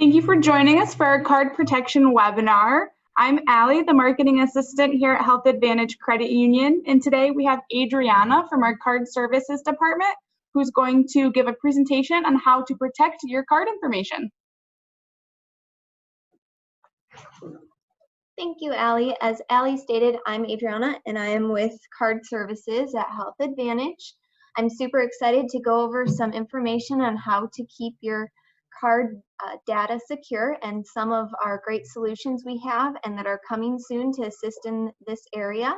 Thank you for joining us for our card protection webinar. I'm Allie, the marketing assistant here at Health Advantage Credit Union, and today we have Adriana from our card services department who's going to give a presentation on how to protect your card information. Thank you, Allie. As Allie stated, I'm Adriana and I am with Card Services at Health Advantage. I'm super excited to go over some information on how to keep your card data secure and some of our great solutions we have and that are coming soon to assist in this area.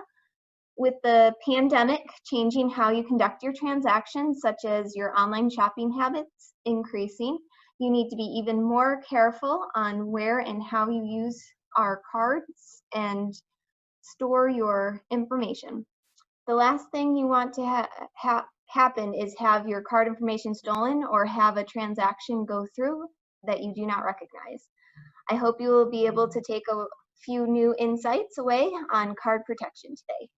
With the pandemic changing how you conduct your transactions, such as your online shopping habits increasing, you need to be even more careful on where and how you use our cards and store your information. The last thing you want to happen is have your card information stolen or have a transaction go through that you do not recognize. I hope you will be able to take a few new insights away on card protection today.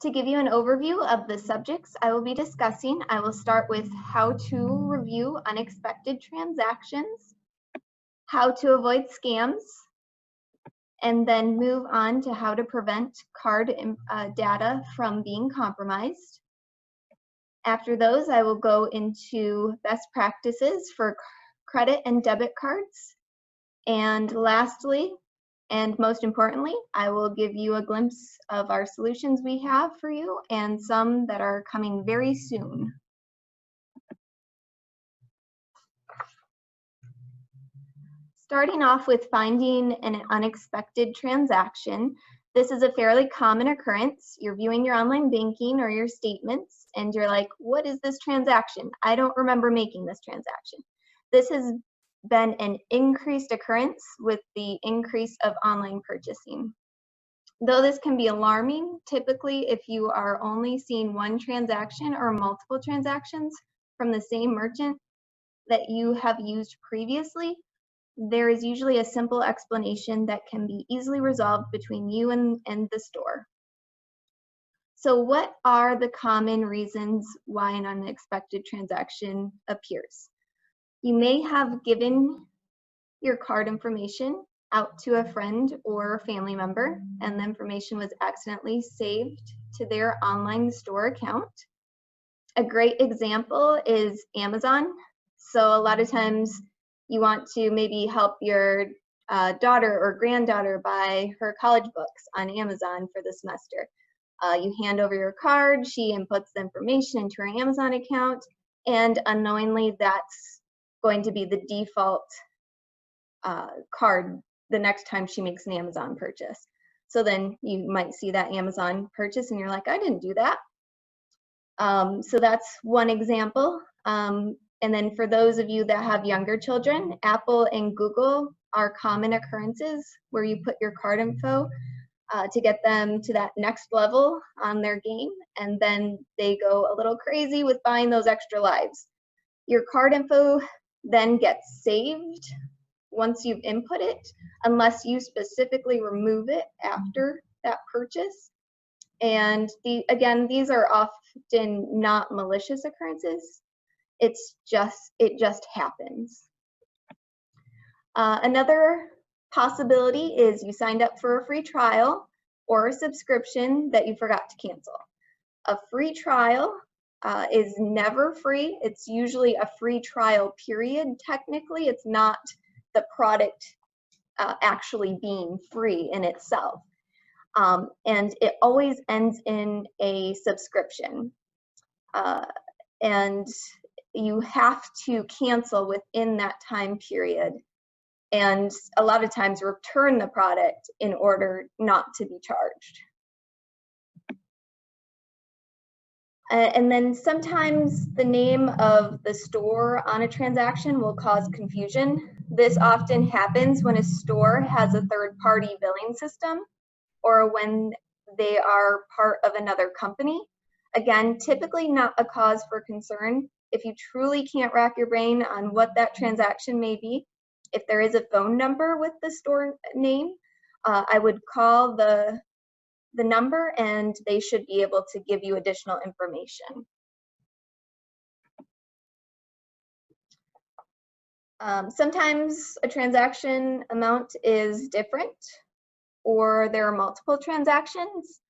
To give you an overview of the subjects I will be discussing, I will start with how to review unexpected transactions, how to avoid scams, and then move on to how to prevent card data from being compromised. After those, I will go into best practices for credit and debit cards. And lastly, and most importantly, I will give you a glimpse of our solutions we have for you and some that are coming very soon. Starting off with finding an unexpected transaction, this is a fairly common occurrence. You're viewing your online banking or your statements and you're like, what is this transaction? I don't remember making this transaction. This has been an increased occurrence with the increase of online purchasing. Though this can be alarming, typically if you are only seeing one transaction or multiple transactions from the same merchant that you have used previously, there is usually a simple explanation that can be easily resolved between you and the store. So what are the common reasons why an unexpected transaction appears? You may have given your card information out to a friend or a family member, and the information was accidentally saved to their online store account. A great example is Amazon. So a lot of times you want to maybe help your daughter or granddaughter buy her college books on Amazon for the semester. You hand over your card, she inputs the information into her Amazon account, and unknowingly that's going to be the default card the next time she makes an Amazon purchase. So then you might see that Amazon purchase and you're like, I didn't do that. So that's one example. And then for those of you that have younger children, Apple and Google are common occurrences where you put your card info to get them to that next level on their game, and then they go a little crazy with buying those extra lives. Your card info then gets saved once you've input it, unless you specifically remove it after that purchase. And again, these are often not malicious occurrences. It just happens. Another possibility is you signed up for a free trial or a subscription that you forgot to cancel. A free trial is never free. It's usually a free trial period. Technically, it's not the product actually being free in itself. And it always ends in a subscription. And you have to cancel within that time period. And a lot of times return the product in order not to be charged. And then sometimes the name of the store on a transaction will cause confusion. This often happens when a store has a third-party billing system or when they are part of another company. Again, typically not a cause for concern. If you truly can't rack your brain on what that transaction may be, if there is a phone number with the store name, I would call the the number and they should be able to give you additional information. Sometimes a transaction amount is different, or there are multiple transactions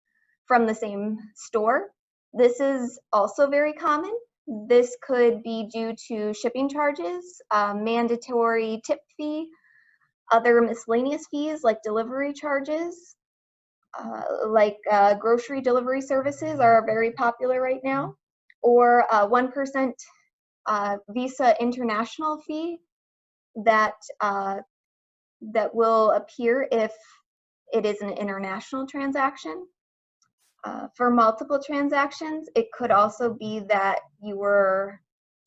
from the same store. This is also very common. This could be due to shipping charges, mandatory tip fee, other miscellaneous fees like delivery charges, grocery delivery services are very popular right now, or 1% Visa International fee that will appear if it is an international transaction. For multiple transactions, it could also be that you were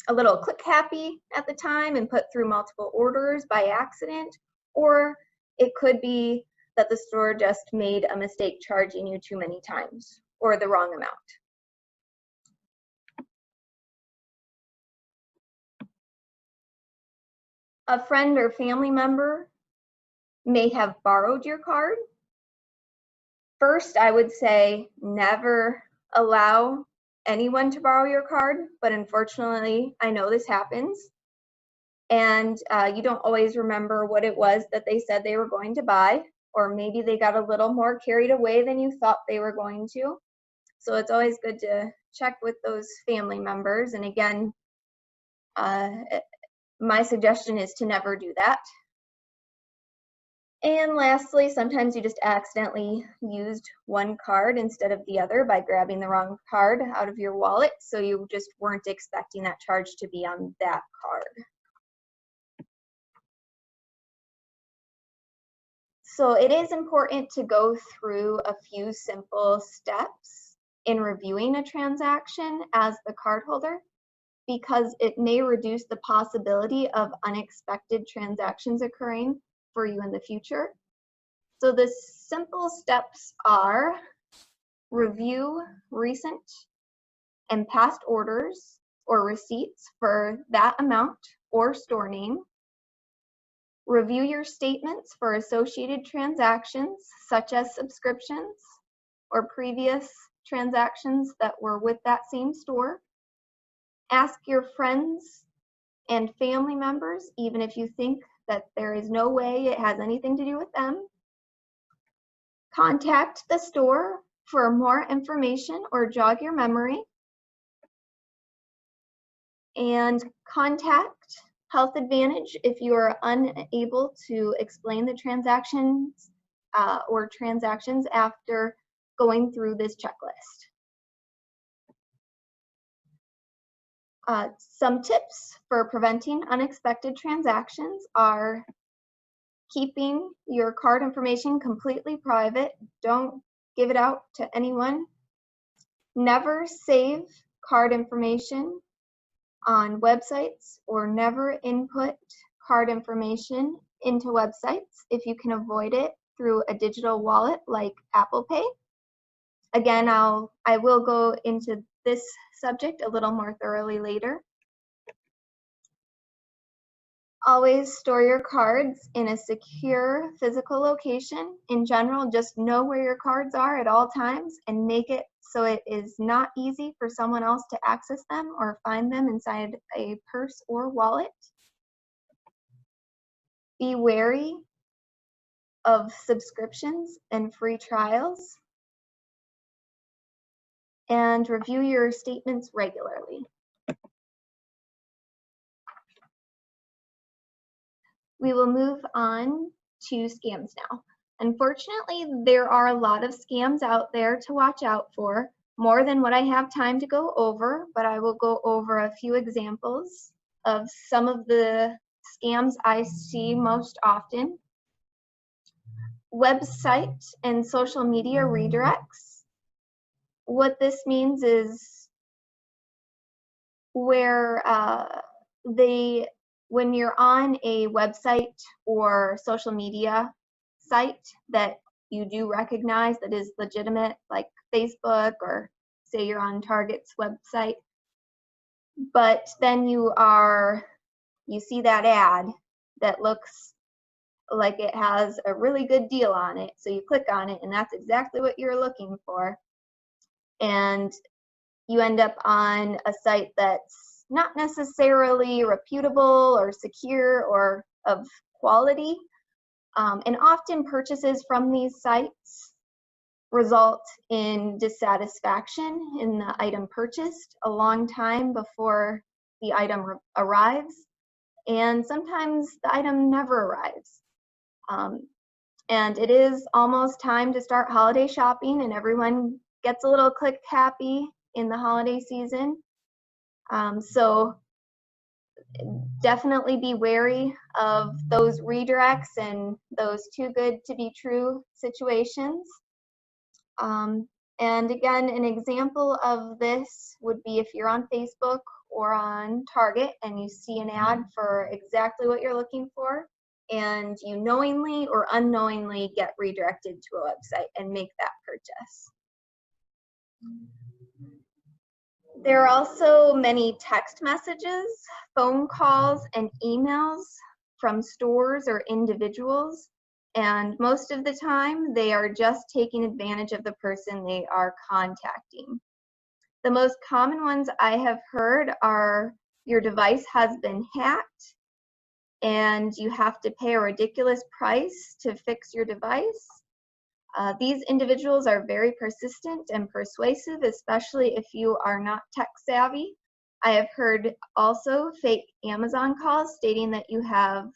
a little click happy at the time and put through multiple orders by accident, or it could be that the store just made a mistake charging you too many times or the wrong amount. A friend or family member may have borrowed your card. First, I would say never allow anyone to borrow your card, but unfortunately, I know this happens. And you don't always remember what it was that they said they were going to buy, or maybe they got a little more carried away than you thought they were going to. So it's always good to check with those family members. And again, my suggestion is to never do that. And lastly, sometimes you just accidentally used one card instead of the other by grabbing the wrong card out of your wallet, so you just weren't expecting that charge to be on that card. So it is important to go through a few simple steps in reviewing a transaction as the cardholder, because it may reduce the possibility of unexpected transactions occurring for you in the future. So the simple steps are: review recent and past orders or receipts for that amount or store name. Review your statements for associated transactions, such as subscriptions or previous transactions that were with that same store. Ask your friends and family members, even if you think that there is no way it has anything to do with them. Contact the store for more information or jog your memory. And contact Health Advantage if you are unable to explain the transactions or transactions after going through this checklist. Some tips for preventing unexpected transactions are keeping your card information completely private. Don't give it out to anyone. Never save card information on websites, or never input card information into websites if you can avoid it through a digital wallet like Apple Pay. Again, I will go into this subject a little more thoroughly later. Always store your cards in a secure physical location. In general, just know where your cards are at all times and make it so it is not easy for someone else to access them or find them inside a purse or wallet. Be wary of subscriptions and free trials. And review your statements regularly. We will move on to scams now. Unfortunately, there are a lot of scams out there to watch out for, more than what I have time to go over, but I will go over a few examples of some of the scams I see most often. Website and social media redirects. What this means is where when you're on a website or social media site that you do recognize that is legitimate, like Facebook, or say you're on Target's website, but then you see that ad that looks like it has a really good deal on it. So you click on it and that's exactly what you're looking for. And you end up on a site that's not necessarily reputable or secure or of quality. And often purchases from these sites result in dissatisfaction in the item purchased a long time before the item arrives. And sometimes the item never arrives. And it is almost time to start holiday shopping, and everyone gets a little click happy in the holiday season. So definitely be wary of those redirects and those too good to be true situations. And again, an example of this would be if you're on Facebook or on Target and you see an ad for exactly what you're looking for, and you knowingly or unknowingly get redirected to a website and make that purchase. There are also many text messages, phone calls, and emails from stores or individuals, and most of the time they are just taking advantage of the person they are contacting. The most common ones I have heard are your device has been hacked and you have to pay a ridiculous price to fix your device. These individuals are very persistent and persuasive, especially if you are not tech savvy. I have heard also fake Amazon calls stating that you have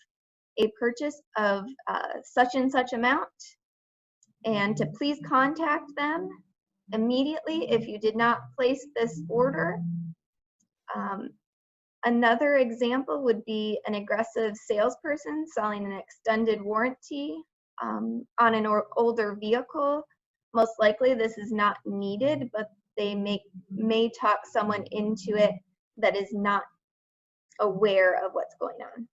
a purchase of such and such amount and to please contact them immediately if you did not place this order. Another example would be an aggressive salesperson selling an extended warranty on an older vehicle. Most likely this is not needed, but they may talk someone into it that is not aware of what's going on.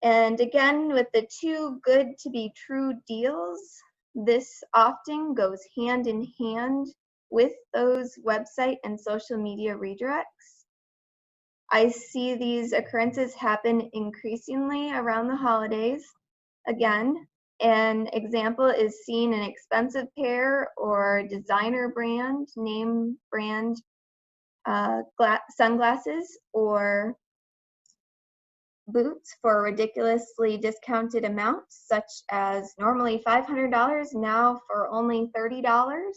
And again, with the too good to be true deals, this often goes hand in hand with those website and social media redirects. I see these occurrences happen increasingly around the holidays. Again, an example is seeing an expensive pair or designer brand, name brand sunglasses or boots for a ridiculously discounted amount, such as normally $500, now for only $30.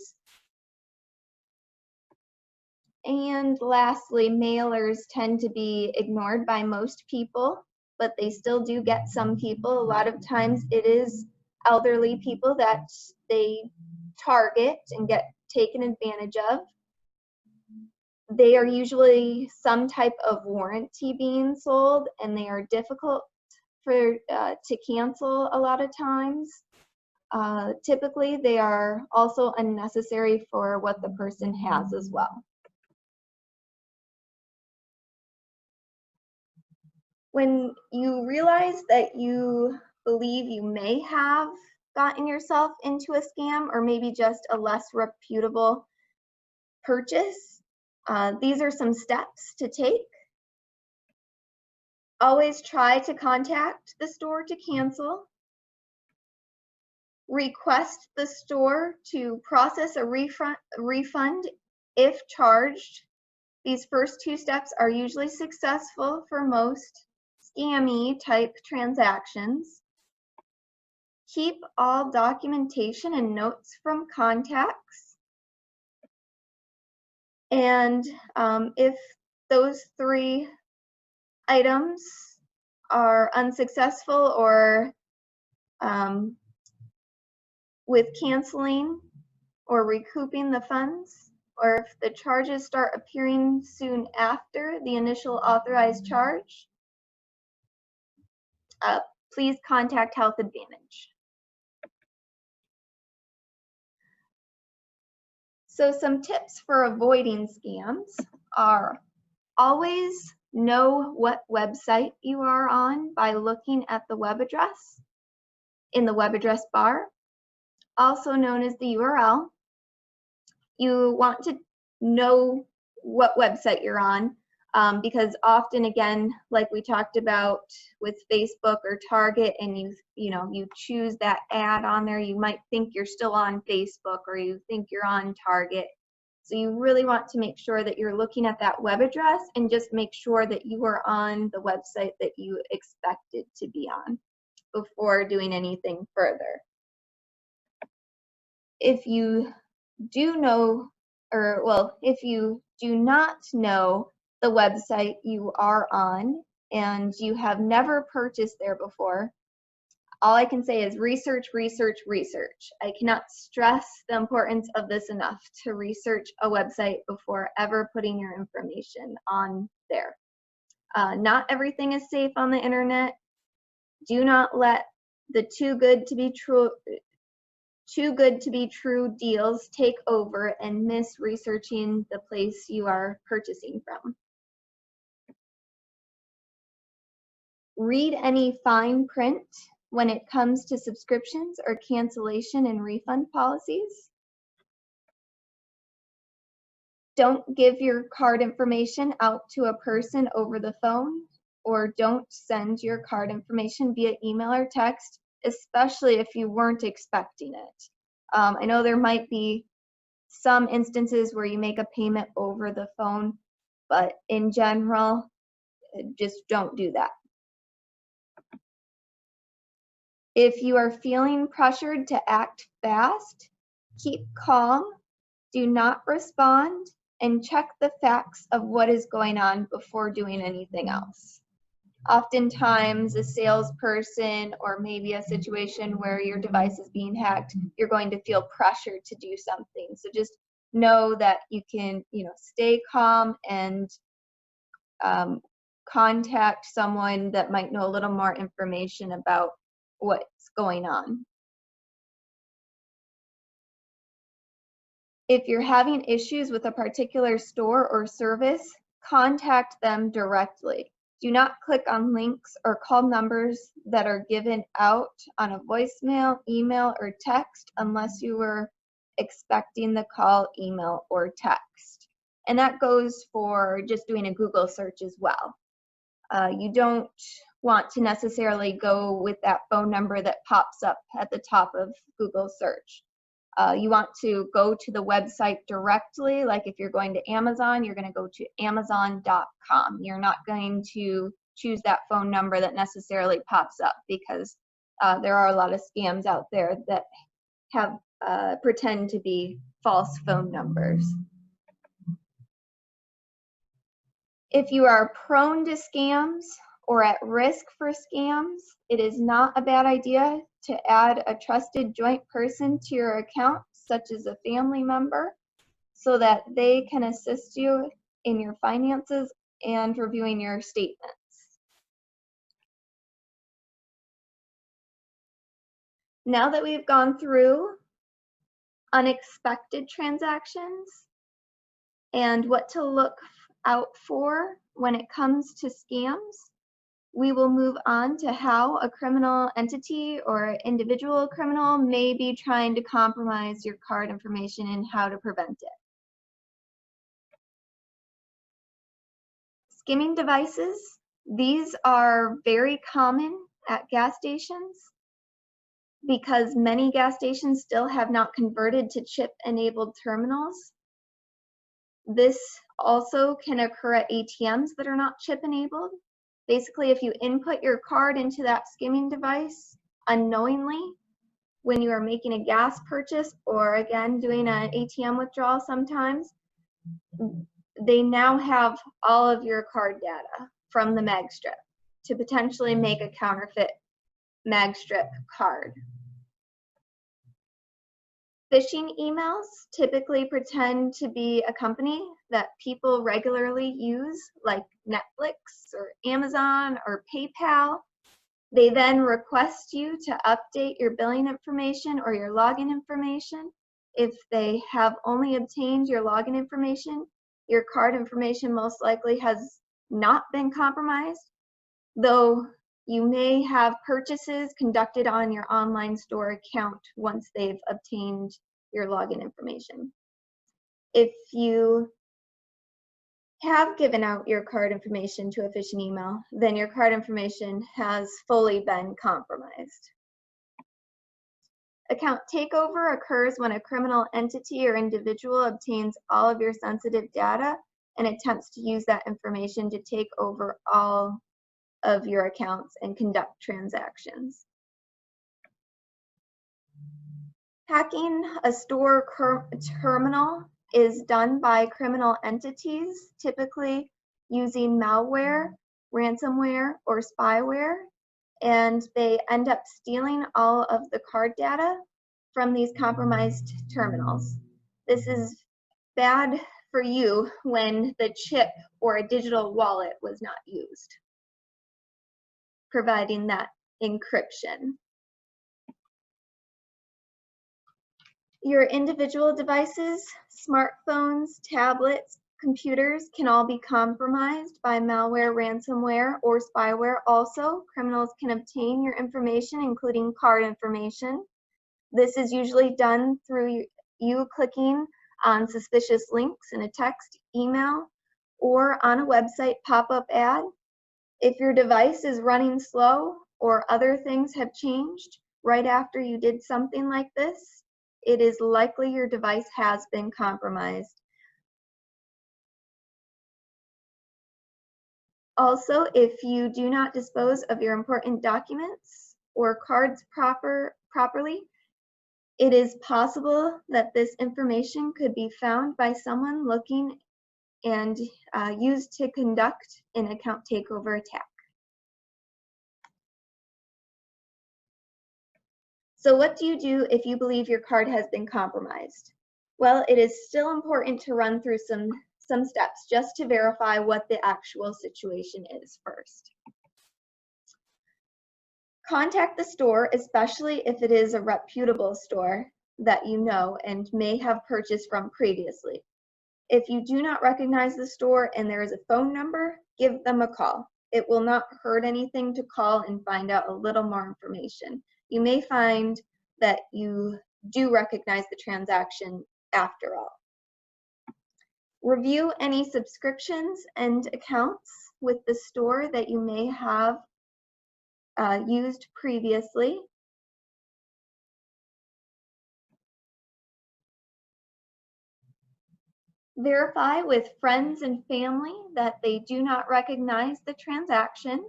And lastly, mailers tend to be ignored by most people, but they still do get some people. A lot of times it is elderly people that they target and get taken advantage of. They are usually some type of warranty being sold, and they are difficult to cancel a lot of times. Typically, they are also unnecessary for what the person has as well. When you realize that you believe you may have gotten yourself into a scam or maybe just a less reputable purchase, these are some steps to take. Always try to contact the store to cancel. Request the store to process a refund if charged. These first two steps are usually successful for most scammy type transactions. Keep all documentation and notes from contacts. And if those three items are unsuccessful or with canceling or recouping the funds, or if the charges start appearing soon after the initial authorized charge, please contact Health Advantage. So some tips for avoiding scams are always know what website you are on by looking at the web address in the web address bar, also known as the URL. You want to know what website you're on. because often, again, like we talked about with Facebook or Target, and you choose that ad on there, you might think you're still on Facebook or you think you're on Target. So you really want to make sure that you're looking at that web address and just make sure that you are on the website that you expected to be on before doing anything further. If you do know, if you do not know the website you are on and you have never purchased there before, all I can say is research, research, research. I cannot stress the importance of this enough, to research a website before ever putting your information on there. Not everything is safe on the internet. Do not let the too good to be true deals take over and miss researching the place you are purchasing from. Read any fine print when it comes to subscriptions or cancellation and refund policies. Don't give your card information out to a person over the phone, or don't send your card information via email or text, especially if you weren't expecting it. I know there might be some instances where you make a payment over the phone, but in general, just don't do that. If you are feeling pressured to act fast, keep calm, do not respond, and check the facts of what is going on before doing anything else. Oftentimes, a salesperson or maybe a situation where your device is being hacked, you're going to feel pressured to do something. So just know that you can, stay calm and contact someone that might know a little more information about what's going on. If you're having issues with a particular store or service, contact them directly. Do not click on links or call numbers that are given out on a voicemail, email, or text unless you were expecting the call, email, or text. And that goes for just doing a Google search as well. You don't want to necessarily go with that phone number that pops up at the top of Google search. You want to go to the website directly. Like if you're going to Amazon, you're going to go to amazon.com. You're not going to choose that phone number that necessarily pops up, because there are a lot of scams out there that have pretend to be false phone numbers. If you are prone to scams or at risk for scams, it is not a bad idea to add a trusted joint person to your account, such as a family member, so that they can assist you in your finances and reviewing your statements. Now that we've gone through unexpected transactions and what to look out for when it comes to scams, we will move on to how a criminal entity or individual criminal may be trying to compromise your card information and how to prevent it. Skimming devices, these are very common at gas stations because many gas stations still have not converted to chip-enabled terminals. This also can occur at ATMs that are not chip-enabled. Basically, if you input your card into that skimming device unknowingly when you are making a gas purchase, or again doing an ATM withdrawal sometimes, they now have all of your card data from the mag strip to potentially make a counterfeit mag strip card. Phishing emails typically pretend to be a company that people regularly use, like Netflix or Amazon or PayPal. They then request you to update your billing information or your login information. If they have only obtained your login information, your card information most likely has not been compromised, though you may have purchases conducted on your online store account once they've obtained your login information. If you have given out your card information to a phishing email, then your card information has fully been compromised. Account takeover occurs when a criminal entity or individual obtains all of your sensitive data and attempts to use that information to take over all of your accounts and conduct transactions. Hacking a store terminal is done by criminal entities, typically using malware, ransomware, or spyware, and they end up stealing all of the card data from these compromised terminals. This is bad for you when the chip or a digital wallet was not used, providing that encryption. Your individual devices, smartphones, tablets, computers can all be compromised by malware, ransomware, or spyware. Also, criminals can obtain your information, including card information. This is usually done through you clicking on suspicious links in a text, email, or on a website pop-up ad. If your device is running slow or other things have changed right after you did something like this, it is likely your device has been compromised. Also, if you do not dispose of your important documents or cards properly, it is possible that this information could be found by someone looking and used to conduct an account takeover attack. So what do you do if you believe your card has been compromised? Well, it is still important to run through some steps just to verify what the actual situation is first. Contact the store, especially if it is a reputable store that you know and may have purchased from previously. If you do not recognize the store and there is a phone number, give them a call. It will not hurt anything to call and find out a little more information. You may find that you do recognize the transaction after all. Review any subscriptions and accounts with the store that you may have used previously. Verify with friends and family that they do not recognize the transaction.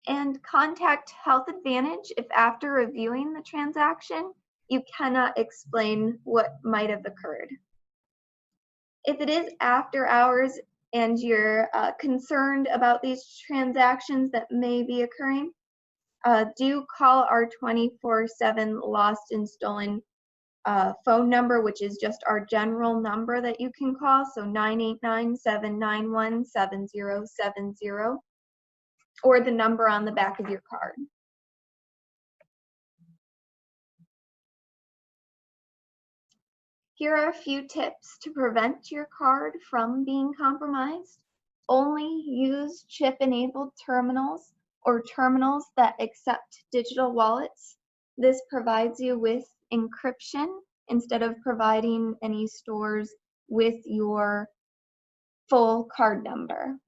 And contact Health Advantage if after reviewing the transaction, you cannot explain what might have occurred. If it is after hours and you're concerned about these transactions that may be occurring, do call our 24/7 lost and stolen phone number, which is just our general number that you can call, so 989-791-7070, or the number on the back of your card. Here are a few tips to prevent your card from being compromised. Only use chip-enabled terminals or terminals that accept digital wallets. This provides you with encryption instead of providing any stores with your full card number.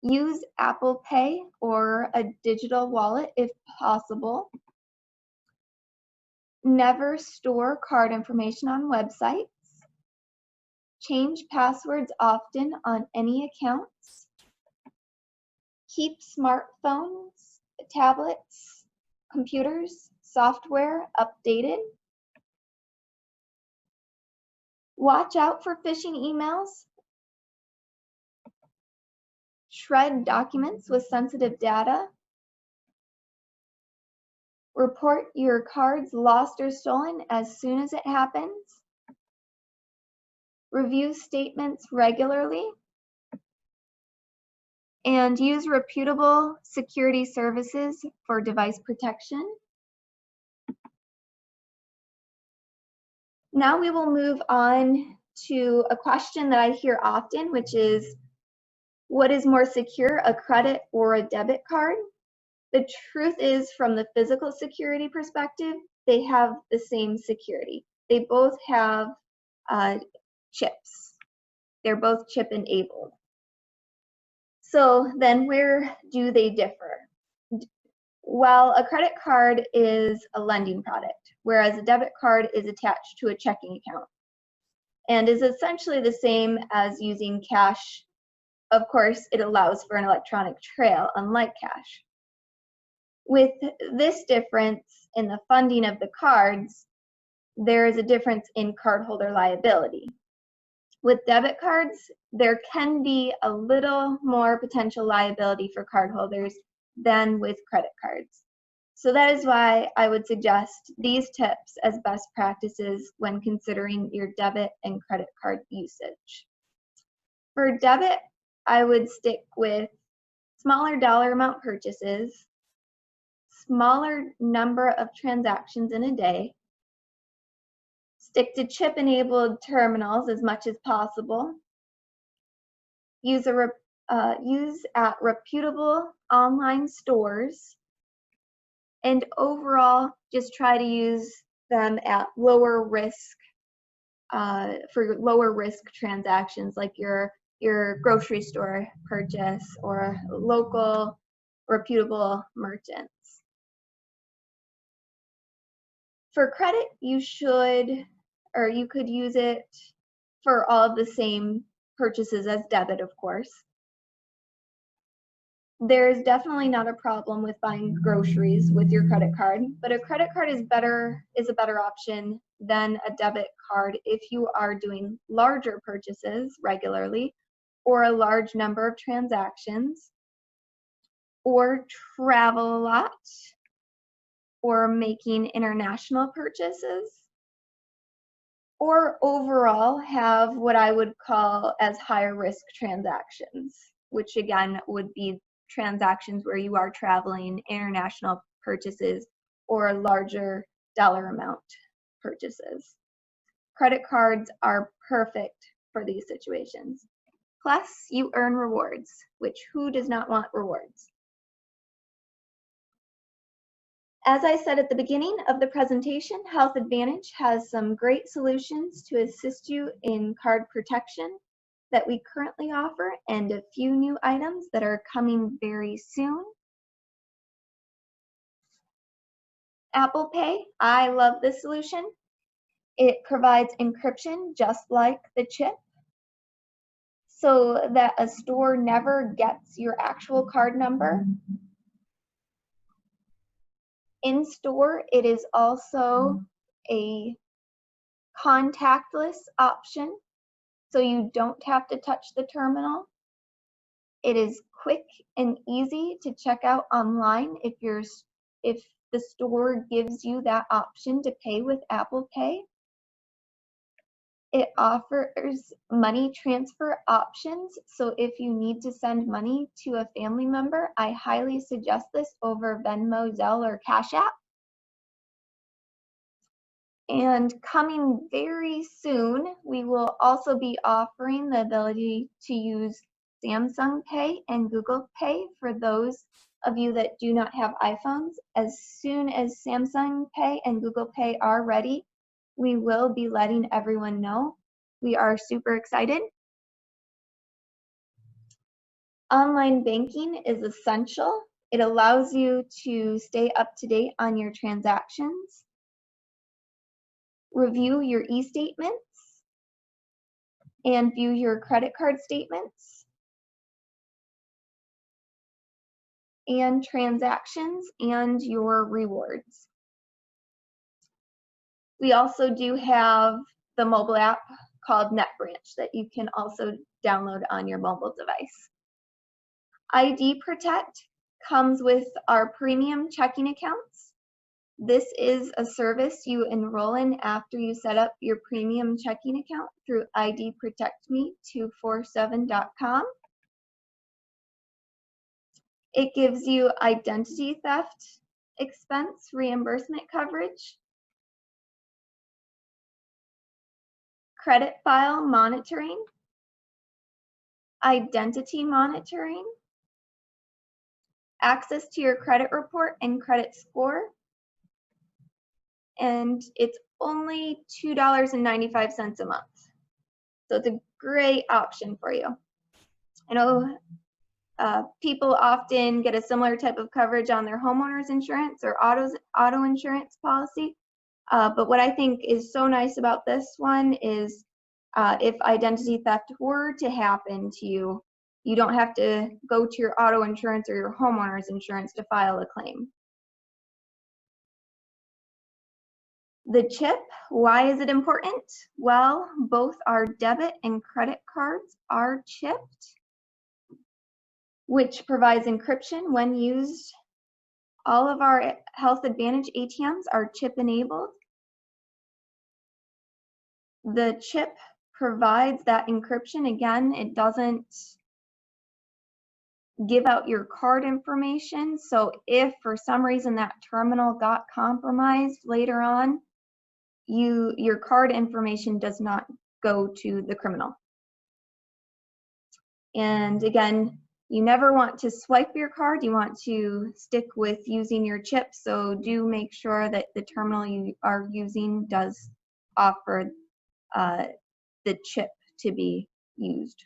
Use Apple Pay or a digital wallet if possible. Never store card information on websites. Change passwords often on any accounts. Keep smartphones, tablets, computers, software updated. Watch out for phishing emails. Shred documents with sensitive data. Report your cards lost or stolen as soon as it happens. Review statements regularly. And use reputable security services for device protection. Now we will move on to a question that I hear often, which is, what is more secure, a credit or a debit card? The truth is, from the physical security perspective, they have the same security. They both have chips. They're both chip enabled. So then where do they differ? Well, a credit card is a lending product, whereas a debit card is attached to a checking account and is essentially the same as using cash. Of course, it allows for an electronic trail, unlike cash. With this difference in the funding of the cards, there is a difference in cardholder liability. With debit cards, there can be a little more potential liability for cardholders than with credit cards. So that is why I would suggest these tips as best practices when considering your debit and credit card usage. For debit, I would stick with smaller dollar amount purchases, smaller number of transactions in a day, stick to chip-enabled terminals as much as possible, use at reputable online stores, and overall just try to use them at lower risk for lower risk transactions like your grocery store purchase or local reputable merchants. For credit, you could use it for all of the same purchases as debit, of course. There's definitely not a problem with buying groceries with your credit card, but a credit card is a better option than a debit card if you are doing larger purchases regularly or a large number of transactions or travel a lot or making international purchases or overall have what I would call as higher risk transactions, which again would be transactions where you are traveling, international purchases, or larger dollar amount purchases. Credit cards are perfect for these situations. Plus, you earn rewards, which who does not want rewards? As I said at the beginning of the presentation, Health Advantage has some great solutions to assist you in card protection that we currently offer and a few new items that are coming very soon. Apple Pay, I love this solution. It provides encryption just like the chip so that a store never gets your actual card number. In store, it is also a contactless option, so you don't have to touch the terminal. It is quick and easy to check out online if the store gives you that option to pay with Apple Pay. It offers money transfer options, so if you need to send money to a family member, I highly suggest this over Venmo, Zelle, or Cash App. And coming very soon, we will also be offering the ability to use Samsung Pay and Google Pay for those of you that do not have iPhones. As soon as Samsung Pay and Google Pay are ready, we will be letting everyone know. We are super excited. Online banking is essential. It allows you to stay up to date on your transactions, review your e-statements, and view your credit card statements and transactions and your rewards. We also do have the mobile app called NetBranch that you can also download on your mobile device. ID Protect comes with our premium checking accounts. This is a service you enroll in after you set up your premium checking account through idprotectme247.com. It gives you identity theft expense reimbursement coverage, credit file monitoring, identity monitoring, access to your credit report and credit score, and it's only $2.95 a month. So it's a great option for you. I know people often get a similar type of coverage on their homeowner's insurance or auto insurance policy. But what I think is so nice about this one is if identity theft were to happen to you, you don't have to go to your auto insurance or your homeowner's insurance to file a claim. The chip, why is it important? Well, both our debit and credit cards are chipped, which provides encryption when used. All of our Health Advantage ATMs are chip enabled. The chip provides that encryption. Again, it doesn't give out your card information. So if for some reason that terminal got compromised later on, your card information does not go to the criminal. And again, you never want to swipe your card. You want to stick with using your chip. So do make sure that the terminal you are using does offer the chip to be used.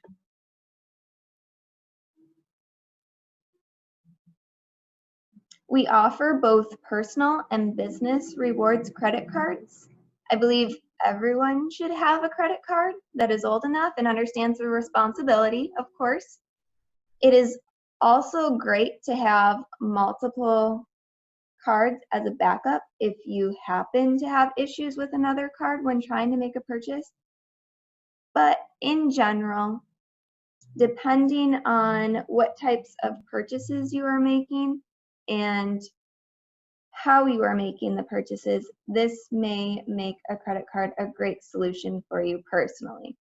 We offer both personal and business rewards credit cards. I believe everyone should have a credit card that is old enough and understands the responsibility, of course. It is also great to have multiple cards as a backup if you happen to have issues with another card when trying to make a purchase. But in general, depending on what types of purchases you are making and how you are making the purchases, this may make a credit card a great solution for you personally,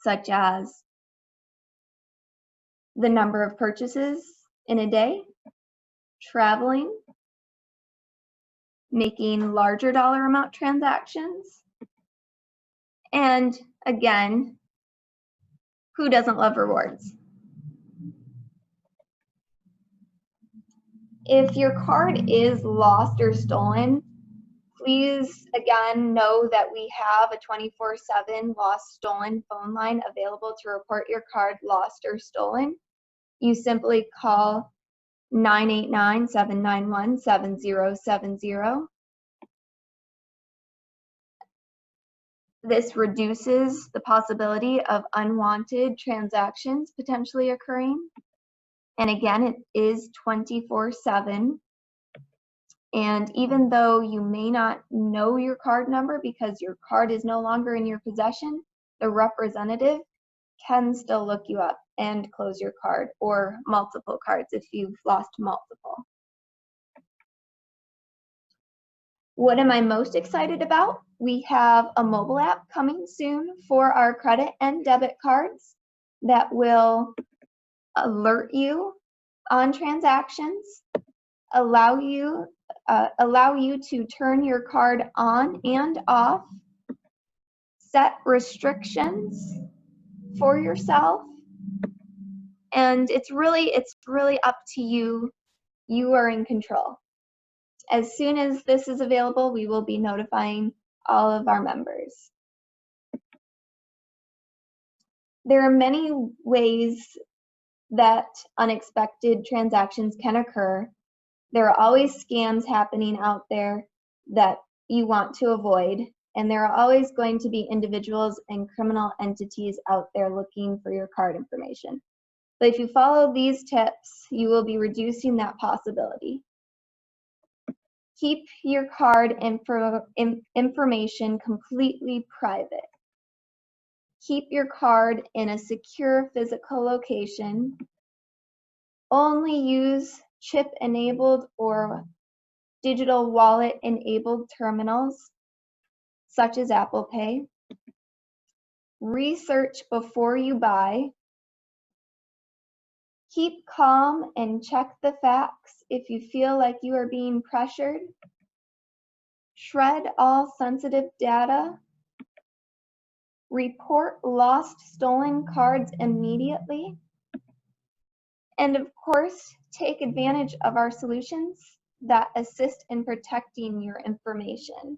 such as the number of purchases in a day, traveling, making larger dollar amount transactions, and again, who doesn't love rewards? If your card is lost or stolen, please again know that we have a 24/7 lost stolen phone line available to report your card lost or stolen. You simply call 989-791-7070. This reduces the possibility of unwanted transactions potentially occurring. And again, it is 24/7. And even though you may not know your card number because your card is no longer in your possession, the representative can still look you up and close your card or multiple cards if you've lost multiple. What am I most excited about? We have a mobile app coming soon for our credit and debit cards that will alert you on transactions, allow you to turn your card on and off, set restrictions for yourself, and it's really up to you. You are in control. As soon as this is available, we will be notifying all of our members. There are many ways that unexpected transactions can occur. There are always scams happening out there that you want to avoid, and there are always going to be individuals and criminal entities out there looking for your card information. But if you follow these tips, you will be reducing that possibility. Keep your card information completely private. Keep your card in a secure physical location. Only use chip-enabled or digital wallet-enabled terminals, such as Apple Pay. Research before you buy. Keep calm and check the facts if you feel like you are being pressured. Shred all sensitive data. Report lost, stolen cards immediately. And of course, take advantage of our solutions that assist in protecting your information.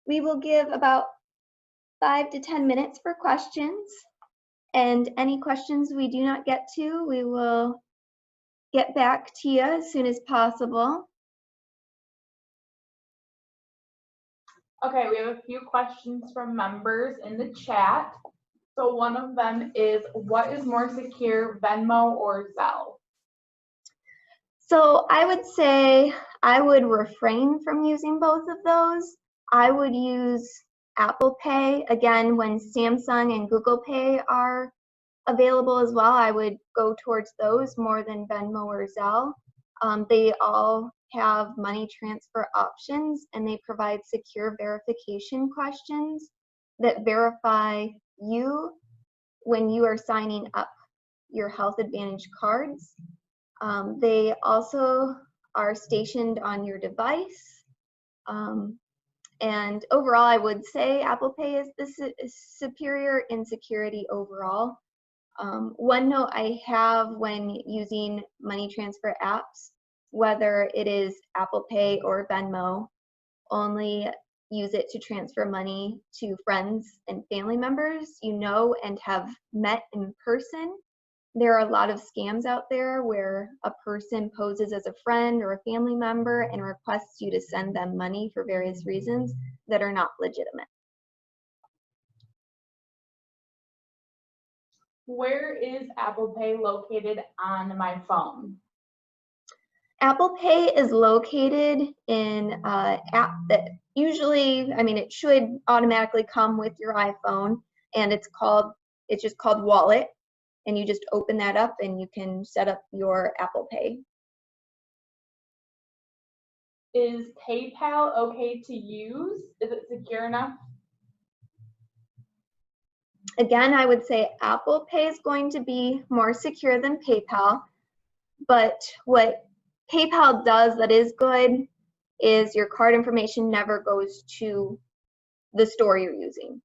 We will give about 5 to 10 minutes for questions. And any questions we do not get to, we will get back to you as soon as possible. Okay, we have a few questions from members in the chat. So one of them is, what is more secure, Venmo or Zelle? So I would say I would refrain from using both of those. I would use Apple Pay. Again, when Samsung and Google Pay are available as well, I would go towards those more than Venmo or Zelle. They all have money transfer options, and they provide secure verification questions that verify you when you are signing up your Health Advantage cards. They also are stationed on your device. And overall, I would say Apple Pay is the superior in security overall. One note I have when using money transfer apps, whether it is Apple Pay or Venmo, only use it to transfer money to friends and family members you know and have met in person. There are a lot of scams out there where a person poses as a friend or a family member and requests you to send them money for various reasons that are not legitimate. Where is Apple Pay located on my phone? Apple Pay is located in an app that usually, it should automatically come with your iPhone, and it's just called Wallet, and you just open that up and you can set up your Apple Pay. Is PayPal okay to use? Is it secure enough? Again, I would say Apple Pay is going to be more secure than PayPal, but what PayPal does that is good is your card information never goes to the store you're using.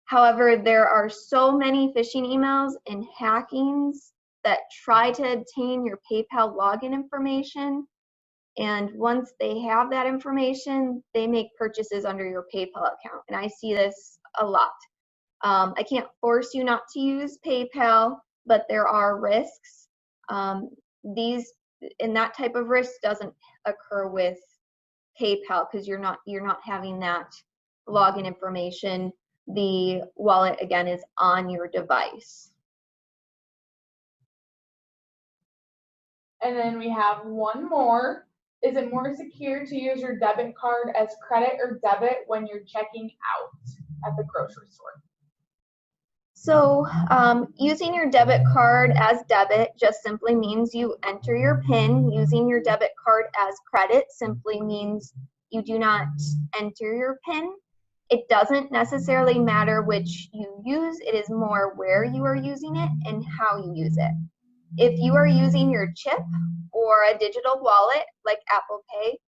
However, there are so many phishing emails and hackings that try to obtain your PayPal login information, and once they have that information, they make purchases under your PayPal account, and I see this a lot. I can't force you not to use PayPal, but there are risks. And that type of risk doesn't occur with PayPal because you're not having that login information. The wallet again is on your device. And then we have one more. Is it more secure to use your debit card as credit or debit when you're checking out at the grocery store? So using your debit card as debit just simply means you enter your PIN. Using your debit card as credit simply means you do not enter your PIN. It doesn't necessarily matter which you use. It is more where you are using it and how you use it. If you are using your chip or a digital wallet like Apple Pay,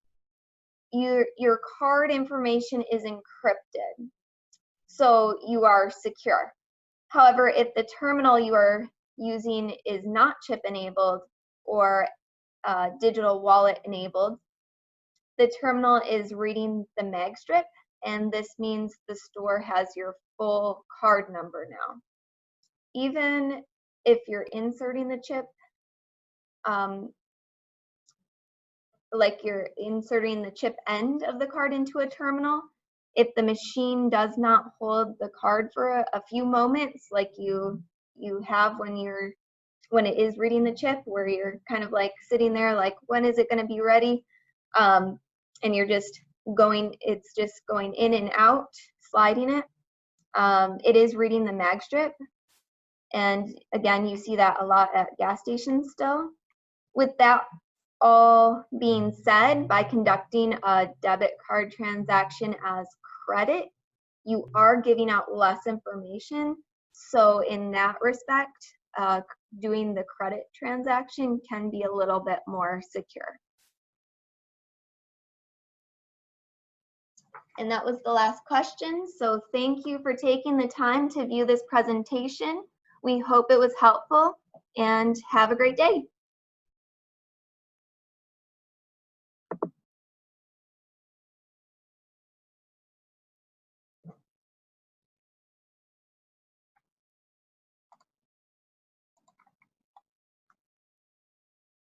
your card information is encrypted, so you are secure. However, if the terminal you are using is not chip enabled or digital wallet enabled, the terminal is reading the mag strip, and this means the store has your full card number now. Even if you're inserting the chip, like you're inserting the chip end of the card into a terminal, if the machine does not hold the card for a few moments, like you have when it is reading the chip, where you're kind of like sitting there like, when is it going to be ready? And you're just it's just going in and out, sliding it. It is reading the mag strip. And again, you see that a lot at gas stations still. With that all being said, by conducting a debit card transaction as credit, you are giving out less information. So in that respect, doing the credit transaction can be a little bit more secure. And that was the last question. So thank you for taking the time to view this presentation. We hope it was helpful, and have a great day.